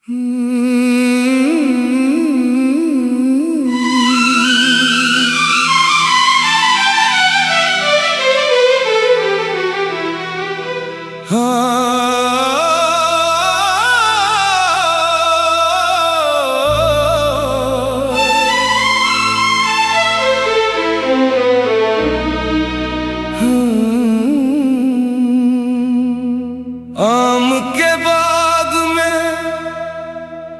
आम के बाग में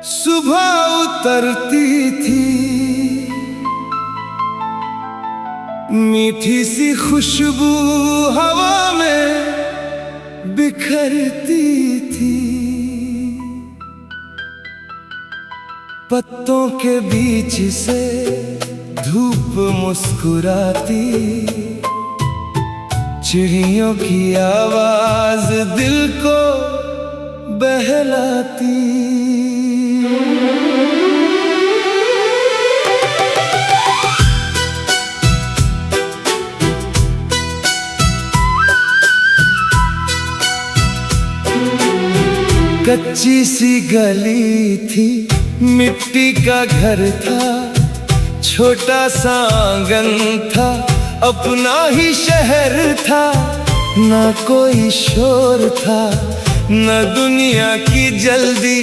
सुबह उतरती थी, मीठी सी खुशबू हवा में बिखरती थी। पत्तों के बीच से धूप मुस्कुराती, चिड़ियों की आवाज दिल को बहलाती। कच्ची सी गली थी, मिट्टी का घर था, छोटा सा आंगन था, अपना ही शहर था। ना कोई शोर था, न दुनिया की जल्दी,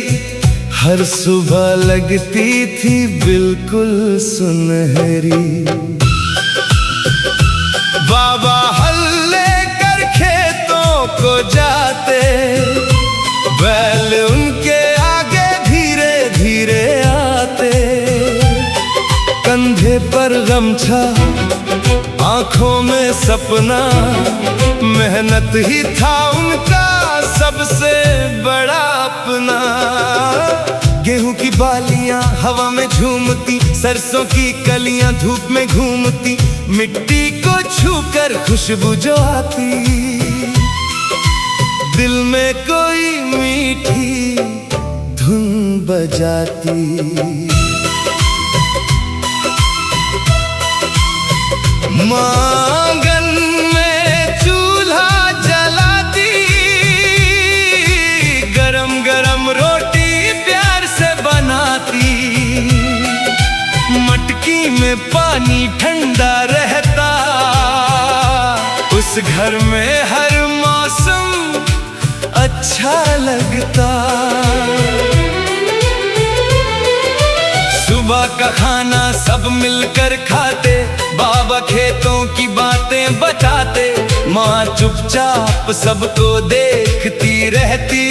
हर सुबह लगती थी बिल्कुल सुनहरी। बाबा हल लेकर खेतों को जाते, बैल उनके आगे धीरे धीरे आते। कंधे पर गमछा, आंखों में सपना, मेहनत ही था उनका सबसे बड़ा अपना। गेहूं की बालियां हवा में झूमती, सरसों की कलियां धूप में घूमती, मिट्टी को छूकर खुशबू जो आती, दिल में कोई मीठी धुन बजाती। आंगन में चूल्हा जलाती, गरम गरम रोटी प्यार से बनाती। मटकी में पानी ठंडा रहता, उस घर में हर मौसम अच्छा लगता। सुबह का खाना सब मिलकर खाते, बाबा खेतों की बातें बताते, माँ चुपचाप सबको देखती रहती।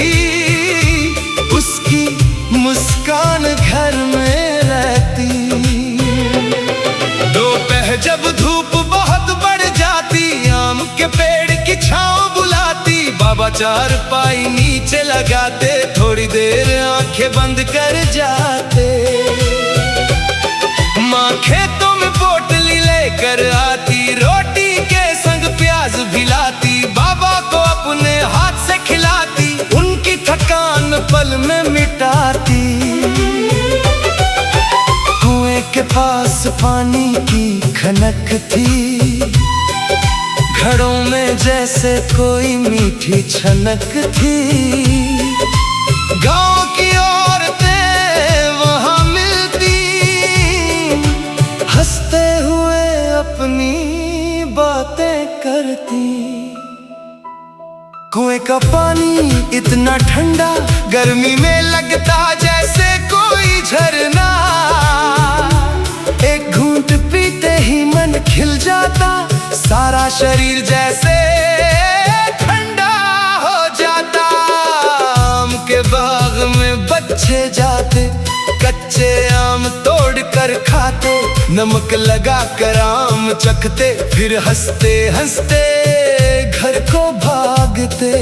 उसकी मुस्कान घर में रहती। दोपहर जब धूप बहुत बढ़ जाती, आम के पेड़ की छांव बुलाती, बाबा चारपाई नीचे लगाते, थोड़ी देर आंखें बंद कर जाते। माँ खेतों में पोटली लेकर आती, रोटी के संग प्याज भी लाती, बाबा को अपने हाथ से खिलाती, उनकी थकान पल में मिटाती। कुएं के पास पानी की खनक थी, घड़ों में जैसे कोई मीठी छनक थी। गांव की औरतें वहां मिलती, हंसते हुए अपनी बातें करती। कुएं का पानी इतना ठंडा, गर्मी में लगता जैसे कोई झरना। एक घूंट पीते ही मन खिल जाता, सारा शरीर जैसे ठंडा हो जाता। आम के बाग में बच्चे जाते, कच्चे आम तोड़ कर खाते, नमक लगा कर आम चखते, फिर हंसते हंसते घर को भागते।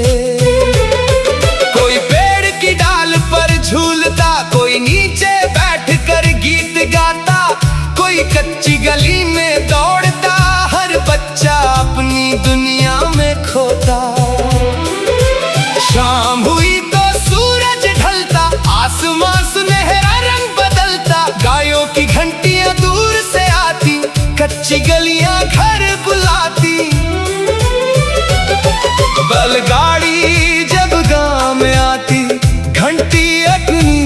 कोई पेड़ की डाल पर झूलता, कोई नीचे बैठ कर गीत गाता, कोई कच्ची गली में दौड़ता, हर बच्चा अपनी दुनिया में खोता। शाम हुई तो सूरज ढलता, आसमां सुनहरा रंग बदलता, गायों की घंटियां दूर से आती, कच्ची गलियां घर बुलाती। बैलगाड़ी जब गांव में आती, घंटी अपनी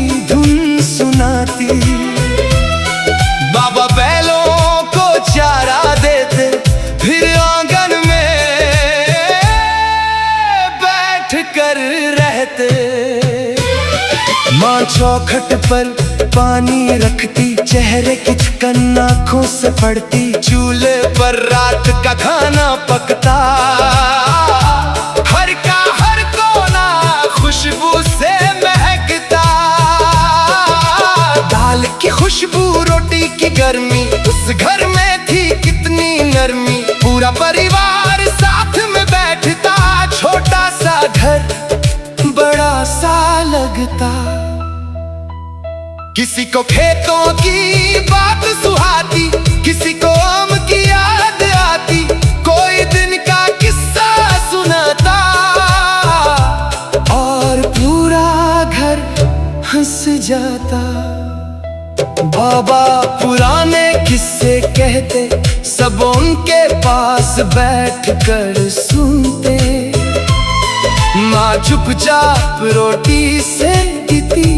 माँ चौखट पर पानी रखती, चेहरे की चिकन आँखों से पड़ती। चूल्हे पर रात का खाना पकता, घर का हर कोना खुशबू से महकता। दाल की खुशबू, रोटी की गर्मी, उस घर में थी कितनी नरमी। पूरा परिवार साथ में बैठता, छोटा सा घर बड़ा सा लगता। किसी को खेतों की बात सुहाती, किसी को आम की याद आती। कोई दिन का किस्सा सुनाता और पूरा घर हंस जाता। बाबा पुराने किस्से कहते, सब उनके पास बैठकर सुनते। माँ चुपचाप रोटी सेकती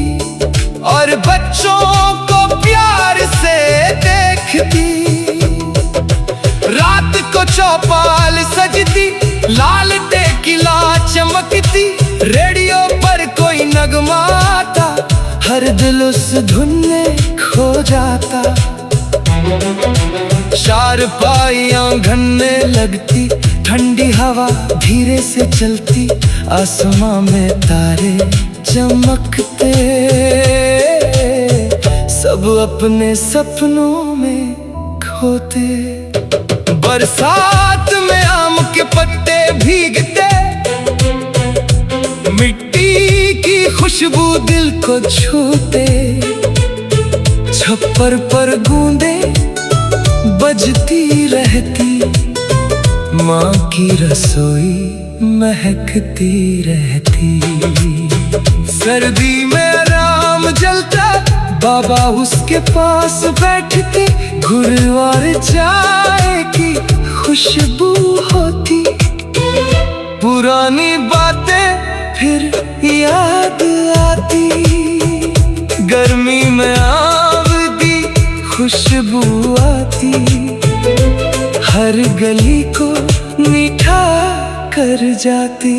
और बच्चों को प्यार से देखती। रात को चौपाल सजती, लालटेन की लाल चमकती। रेडियो पर कोई नगमा आता, हर दिल उस धुन में खो जाता। चारपाइयाँ घनने लगती, ठंडी हवा धीरे से चलती। आसमां में तारे चमकते, सब अपने सपनों में खोते। बरसात में आम के पत्ते भीगते, मिट्टी की खुशबू दिल को छूते। छप्पर पर गूंदे बजती रहती, माँ की रसोई महकती रहती। सर्दी में आराम जलता, बाबा उसके पास बैठते। गुड़ और चाय की खुशबू होती, पुरानी बातें फिर याद आती। गर्मी में आवती खुशबू आती, हर गली को मीठा कर जाती।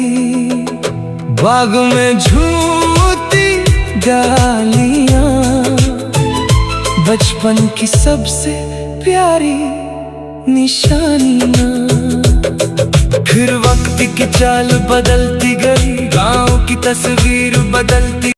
बाग में झूमती डालियां, बचपन की सबसे प्यारी निशानियां। फिर वक्त की चाल बदलती गई, गांव की तस्वीर बदलती